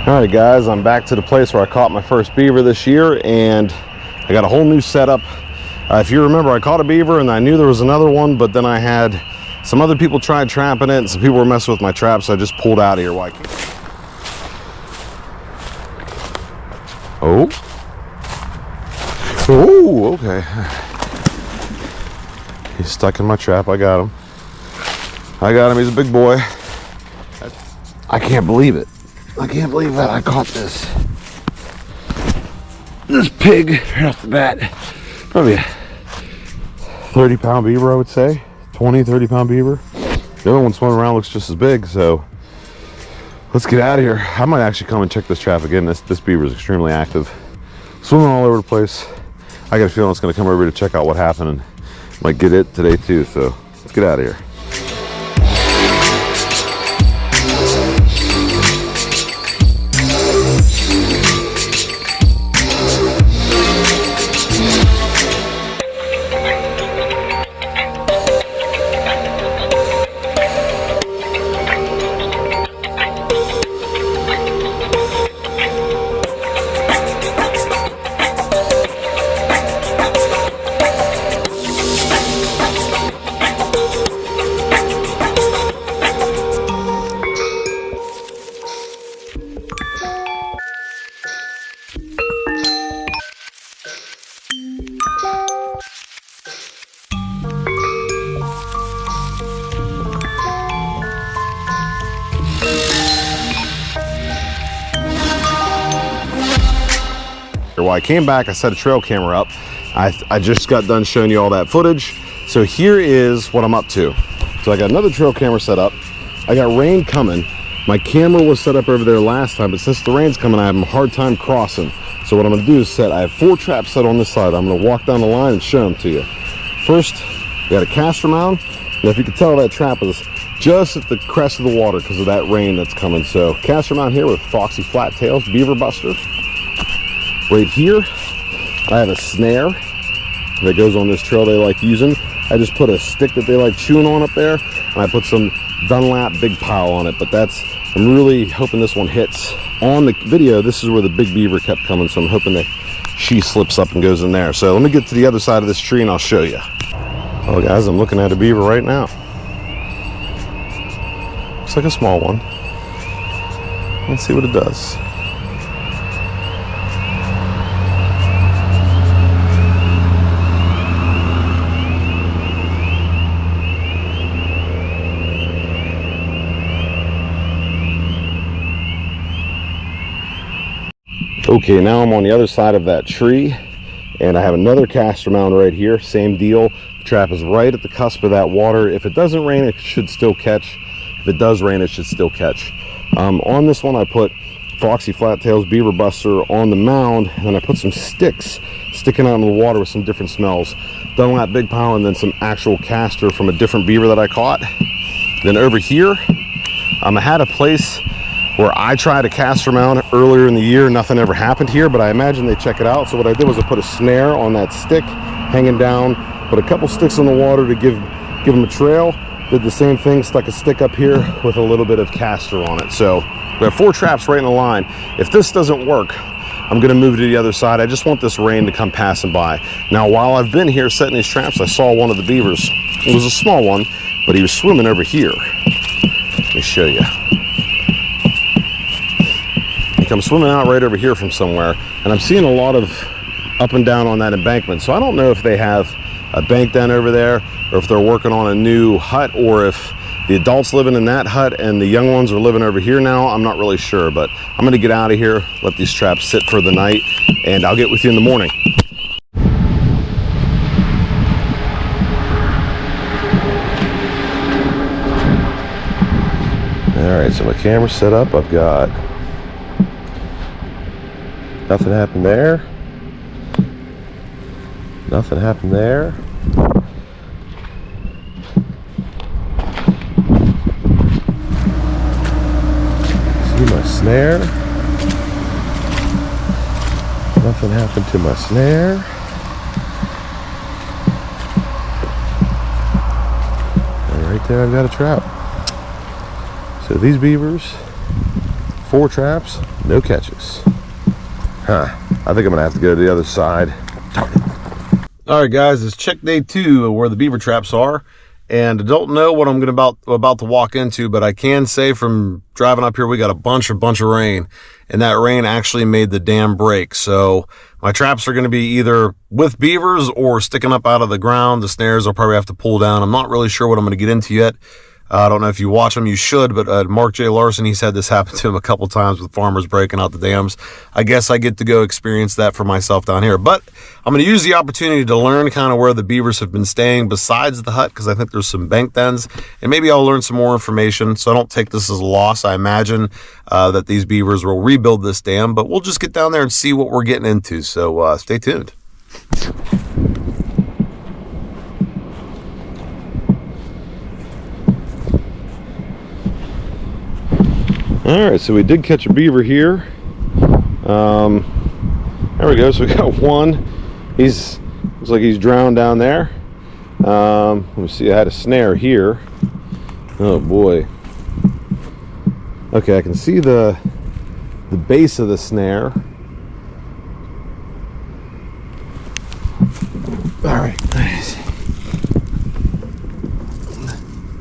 Alright guys, I'm back to the place where I caught my first beaver this year, and I got a whole new setup. If you remember, I caught a beaver and I knew there was another one, but then I had some other people tried trapping it and some people were messing with my traps, so I just pulled out of here. Oh, okay. He's stuck in my trap. I got him. He's a big boy. I can't believe it. I can't believe that I caught this pig right off the bat. Probably a 30-pound beaver, I would say. 30-pound beaver. The other one swimming around looks just as big, so let's get out of here. I might actually come and check this trap again. This beaver is extremely active. Swimming all over the place. I got a feeling it's going to come over to check out what happened and might get it today too, so let's get out of here. While I came back, I set a trail camera up. I just got done showing you all that footage. So here is what I'm up to. So I got another trail camera set up. I got rain coming. My camera was set up over there last time, but since the rain's coming, I have a hard time crossing. So what I'm gonna do is I have 4 traps set on this side. I'm gonna walk down the line and show them to you. First, we got a caster mound. And if you can tell, that trap is just at the crest of the water because of that rain that's coming. So caster mound here with foxy flat tails, beaver buster. Right here, I have a snare that goes on this trail they like using. I just put a stick that they like chewing on up there, and I put some Dunlap big pile on it, but I'm really hoping this one hits. On the video, this is where the big beaver kept coming, so I'm hoping that she slips up and goes in there. So let me get to the other side of this tree and I'll show you. Oh guys, I'm looking at a beaver right now. Looks like a small one. Let's see what it does. Okay, now I'm on the other side of that tree, and I have another caster mound right here. Same deal. The trap is right at the cusp of that water. If it doesn't rain, it should still catch. If it does rain, it should still catch. On this one, I put foxy flat tails beaver buster on the mound, and I put some sticks sticking out in the water with some different smells. Dunlap big pile, and then some actual caster from a different beaver that I caught. Then over here, I had a place where I tried a caster mound earlier in the year. Nothing ever happened here, but I imagine they check it out. So what I did was I put a snare on that stick hanging down, put a couple sticks in the water to give them a trail. Did the same thing, stuck a stick up here with a little bit of caster on it. So we have 4 traps right in a line. If this doesn't work, I'm gonna move to the other side. I just want this rain to come passing by. Now, while I've been here setting these traps, I saw one of the beavers. It was a small one, but he was swimming over here. Let me show you. I'm swimming out right over here from somewhere, and I'm seeing a lot of up and down on that embankment. So I don't know if they have a bank down over there, or if they're working on a new hut, or if the adults living in that hut and the young ones are living over here now. I'm not really sure, but I'm gonna get out of here, let these traps sit for the night, and I'll get with you in the morning. All right, so my camera's set up. I've got nothing happened there. Nothing happened there. See my snare. Nothing happened to my snare. And right there I've got a trap. So these beavers 4 traps, no catches. I think I'm gonna have to go to the other side. All right, guys, it's check day 2 where the beaver traps are, and I don't know what I'm about to walk into, but I can say from driving up here, we got a bunch of rain, and that rain actually made the dam break. So my traps are going to be either with beavers or sticking up out of the ground. The snares I'll probably have to pull down. I'm not really sure what I'm going to get into yet. I don't know if you watch him, you should, but Mark J. Larson, he's had this happen to him a couple times with farmers breaking out the dams. I guess I get to go experience that for myself down here. But I'm going to use the opportunity to learn kind of where the beavers have been staying besides the hut, because I think there's some bank dens, and maybe I'll learn some more information. So I don't take this as a loss. I imagine that these beavers will rebuild this dam, but we'll just get down there and see what we're getting into. So stay tuned. All right, so we did catch a beaver here. There we go. So we got one. Looks like he's drowned down there. Let me see. I had a snare here. Oh boy. Okay, I can see the base of the snare. All right. I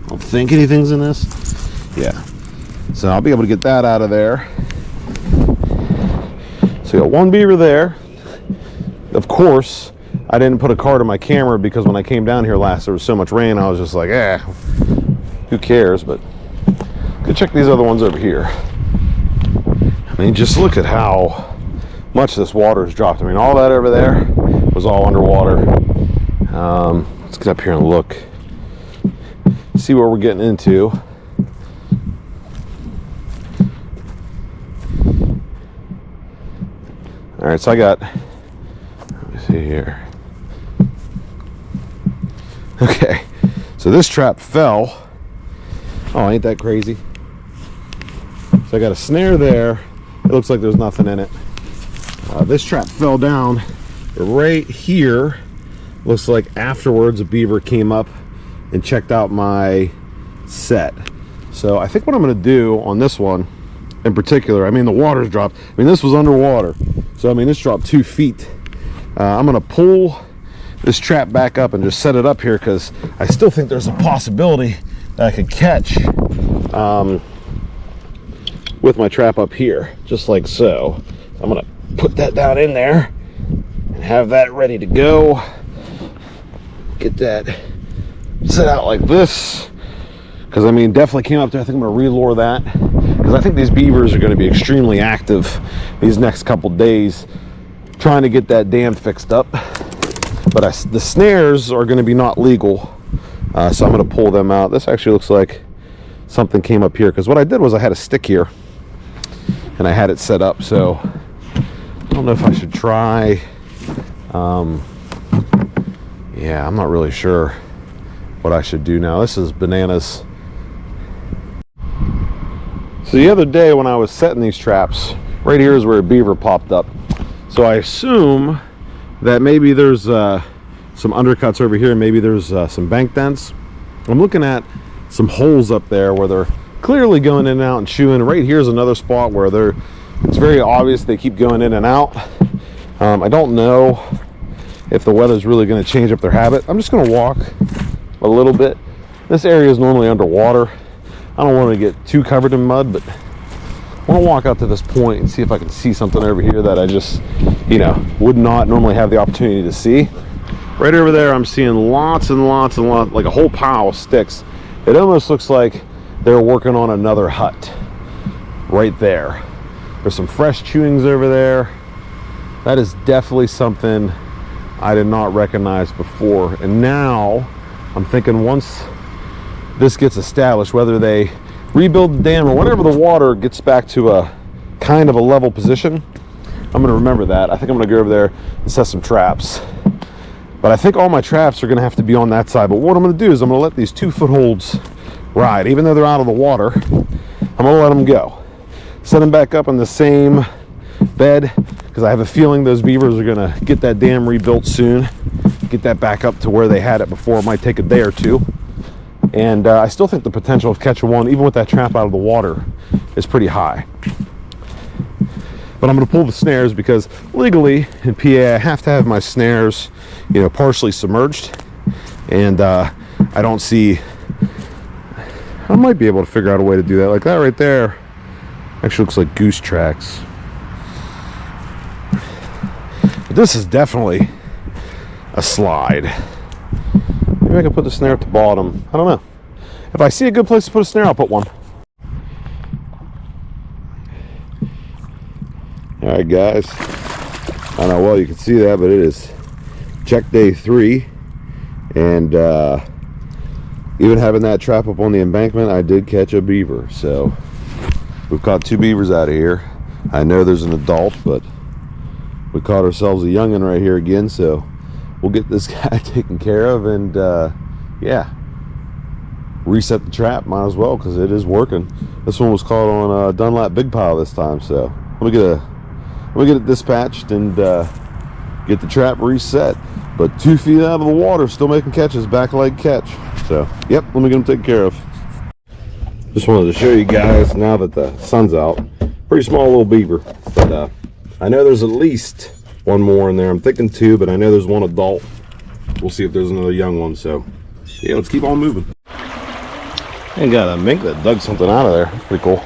don't think anything's in this. Yeah. So I'll be able to get that out of there. So we got one beaver there. Of course, I didn't put a card on my camera because when I came down here last, there was so much rain, I was just like, who cares? But go check these other ones over here. I mean, just look at how much this water has dropped. I mean, all that over there was all underwater. Let's get up here and look. See what we're getting into. All right, so I got, let me see here. Okay, so this trap fell. Oh, ain't that crazy? So I got a snare there. It looks like there's nothing in it. This trap fell down right here. Looks like afterwards a beaver came up and checked out my set. So I think what I'm gonna do on this one in particular, I mean, the water's dropped. I mean, this was underwater. So, I mean, this dropped 2 feet. I'm going to pull this trap back up and just set it up here because I still think there's a possibility that I could catch with my trap up here, just like so. I'm going to put that down in there and have that ready to go. Get that set out like this because, I mean, definitely came up there. I think I'm going to re-lure that. Because I think these beavers are going to be extremely active these next couple days trying to get that dam fixed up. But the snares are going to be not legal, so I'm going to pull them out. This actually looks like something came up here, because what I did was I had a stick here and I had it set up, so I don't know if I should try. Yeah, I'm not really sure what I should do now. This is bananas. So the other day when I was setting these traps, right here is where a beaver popped up. So I assume that maybe there's some undercuts over here, maybe there's some bank dents. I'm looking at some holes up there where they're clearly going in and out and chewing. Right here's another spot where it's very obvious they keep going in and out. I don't know if the weather's really going to change up their habit. I'm just going to walk a little bit. This area is normally underwater. I don't want to get too covered in mud, but I want to walk out to this point and see if I can see something over here that I just, would not normally have the opportunity to see. Right over there, I'm seeing lots and lots and lots, like a whole pile of sticks. It almost looks like they're working on another hut right there. There's some fresh chewings over there. That is definitely something I did not recognize before. And now I'm thinking once this gets established, whether they rebuild the dam or whenever the water gets back to a kind of a level position, I'm going to remember that. I think I'm going to go over there and set some traps. But I think all my traps are going to have to be on that side. But what I'm going to do is I'm going to let these 2 footholds ride. Even though they're out of the water, I'm going to let them go. Set them back up on the same bed because I have a feeling those beavers are going to get that dam rebuilt soon. Get that back up to where they had it before. It might take a day or two. And I still think the potential of catching one, even with that trap out of the water, is pretty high. But I'm going to pull the snares because legally in PA I have to have my snares, you know, partially submerged. And I don't see, I might be able to figure out a way to do that. Like that right there actually looks like goose tracks. But this is definitely a slide. Maybe I can put the snare at the bottom. I don't know. If I see a good place to put a snare, I'll put one. Alright guys, I don't know well you can see that, but it is check day 3, and even having that trap up on the embankment, I did catch a beaver. So we've caught 2 beavers out of here. I know there's an adult, but we caught ourselves a youngin right here again, so we'll get this guy taken care of, and yeah, reset the trap. Might as well, because it is working. This one was caught on Dunlap Big Pile this time, so let me get it dispatched and get the trap reset. But 2 feet out of the water, still making catches, back leg catch. So yep, let me get them taken care of. Just wanted to show you guys now that the sun's out. Pretty small little beaver, but I know there's at least one more in there. I'm thinking 2, but I know there's one adult. We'll see if there's another young one. So yeah, let's keep on moving. And got a mink that dug something out of there. Pretty cool.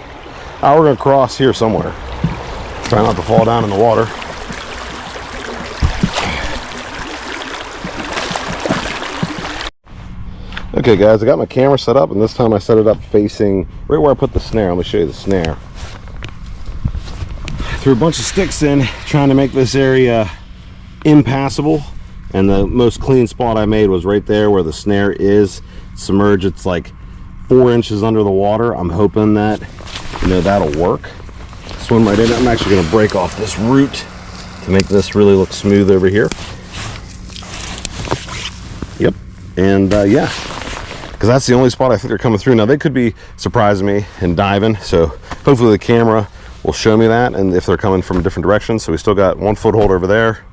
We're gonna cross here somewhere. Try not to fall down in the water. Okay guys, I got my camera set up, and this time I set it up facing right where I put the snare. Let me show you the snare. Threw a bunch of sticks in, trying to make this area impassable, and the most clean spot I made was right there where the snare is submerged. It's like 4 inches under the water. I'm hoping that, you know, that'll work. Swim right in. I'm actually going to break off this root to make this really look smooth over here. Yep. And yeah, because that's the only spot I think they're coming through. Now they could be surprising me and diving, so hopefully the camera will show me that, and if they're coming from a different direction. So we still got 1 foothold over there,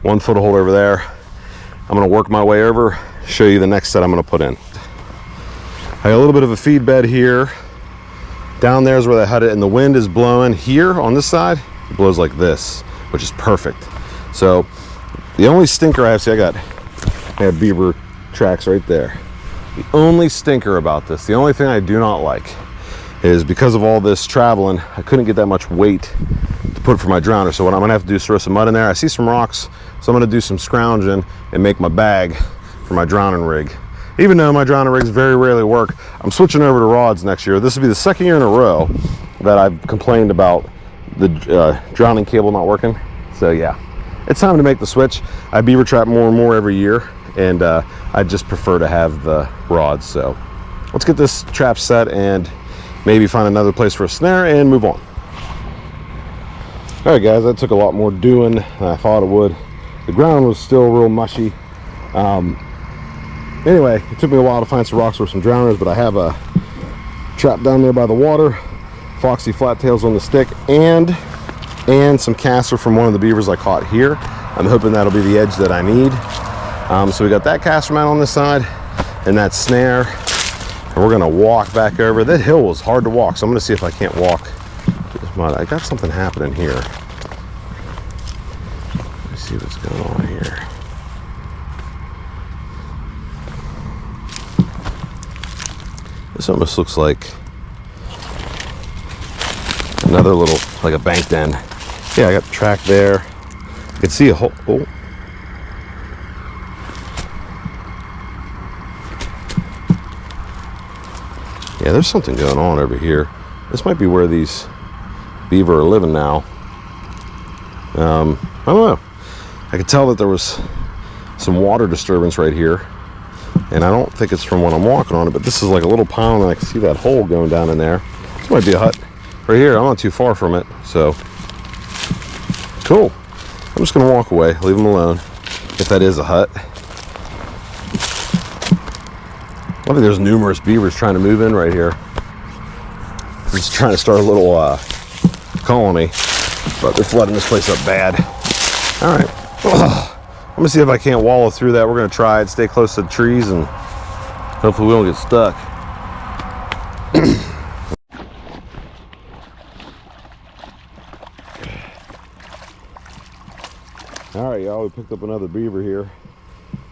1 foothold over there. I'm going to work my way over, show you the next set I'm going to put in. I got a little bit of a feed bed here. Down there is where they had it, and the wind is blowing here on this side. It blows like this, which is perfect. So the only stinker I have, see, I have beaver tracks right there. The only stinker about this, the only thing I do not like, is because of all this traveling, I couldn't get that much weight to put for my drowner. So what I'm gonna have to do is throw some mud in there. I see some rocks, so I'm gonna do some scrounging and make my bag for my drowning rig. Even though my drowning rigs very rarely work, I'm switching over to rods next year. This will be the 2nd year in a row that I've complained about the drowning cable not working. So yeah, it's time to make the switch. I beaver trap more and more every year, and I just prefer to have the rods. So let's get this trap set and maybe find another place for a snare and move on. All right guys, that took a lot more doing than I thought it would. The ground was still real mushy. Anyway, it took me a while to find some rocks for some drowners, but I have a trap down there by the water, foxy flat tails on the stick, and some caster from one of the beavers I caught here. I'm hoping that'll be the edge that I need. So we got that caster mount on this side and that snare, and we're gonna walk back over. That hill was hard to walk, so I'm gonna see if I can't walk through this mud. I got something happening here. Let me see what's going on here. This almost looks like another little, like a banked end. Yeah, I got the track there. You can see a hole. Oh. Yeah, there's something going on over here. This might be where these beaver are living now. I don't know. I could tell that there was some water disturbance right here, and I don't think it's from when I'm walking on it, but this is like a little pond, and I can see that hole going down in there. This might be a hut right here. I'm not too far from it, so cool. I'm just gonna walk away, leave them alone, if that is a hut. I think there's numerous beavers trying to move in right here. I'm just trying to start a little colony, but they're flooding this place up bad. All right. I'm gonna see if I can't wallow through that. We're gonna try it, stay close to the trees, and hopefully we don't get stuck. y'all, we picked up another beaver here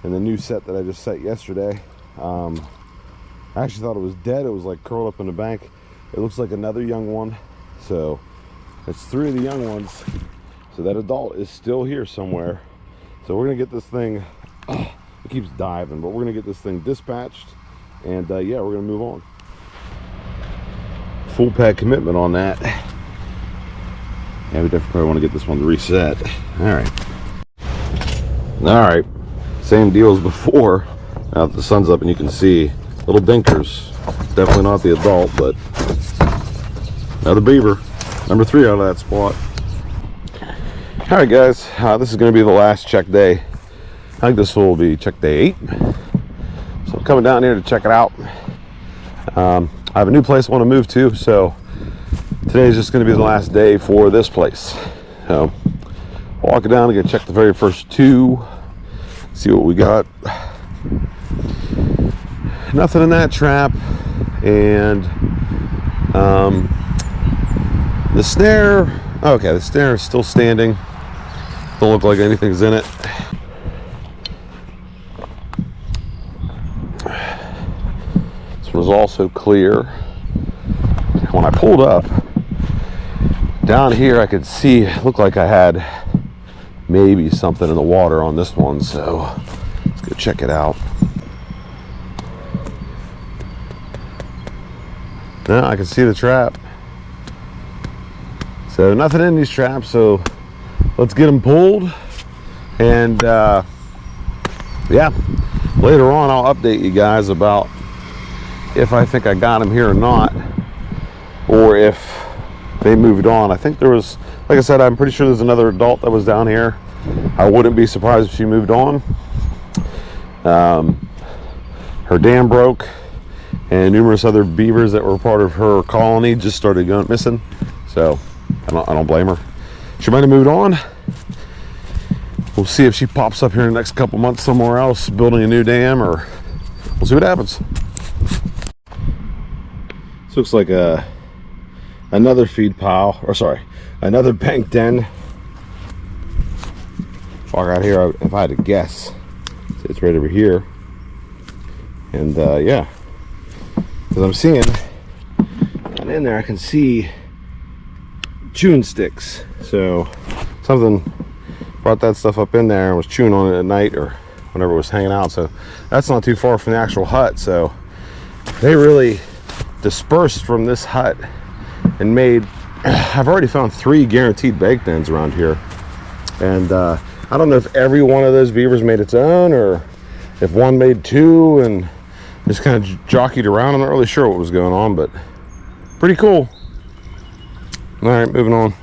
in the new set that I just set yesterday. I actually thought it was dead. It was like curled up in the bank. It looks like another young one. So it's 3 of the young ones. So that adult is still here somewhere. So we're gonna get this thing, it keeps diving, but we're gonna get this thing dispatched, and yeah, we're gonna move on. Full pad commitment on that. Yeah, we definitely probably want to get this one reset. All right, same deal as before. Now that the sun's up and you can see little dinkers. Definitely not the adult, but another beaver. Number 3 out of that spot. All right, guys, this is going to be the last check day. I think this will be check day 8. So I'm coming down here to check it out. I have a new place I want to move to, so today's just going to be the last day for this place. So walking down to go check the very first 2, see what we got. Nothing in that trap, and the snare, okay, the snare is still standing. Don't look like anything's in it. This one is also clear. When I pulled up down here, I could see it looked like I had maybe something in the water on this one, so let's go check it out. No, I can see the trap. So nothing in these traps, so let's get them pulled, and yeah, later on I'll update you guys about if I think I got them here or not, or if they moved on. I think there was, like I said, I'm pretty sure there's another adult that was down here. I wouldn't be surprised if she moved on. Her dam broke, and numerous other beavers that were part of her colony just started going missing. So I don't blame her. She might have moved on. We'll see if she pops up here in the next couple months somewhere else building a new dam, or we'll see what happens. This looks like another feed pile, or sorry, another bank den. Far out here, if I had to guess, it's right over here. And yeah, because I'm seeing, and in there I can see chewing sticks. So something brought that stuff up in there and was chewing on it at night or whenever it was hanging out. So that's not too far from the actual hut. So they really dispersed from this hut and made, I've already found 3 guaranteed bank dens around here. And I don't know if every one of those beavers made its own, or if one made 2 and just kind of jockeyed around. I'm not really sure what was going on, but pretty cool. All right, moving on.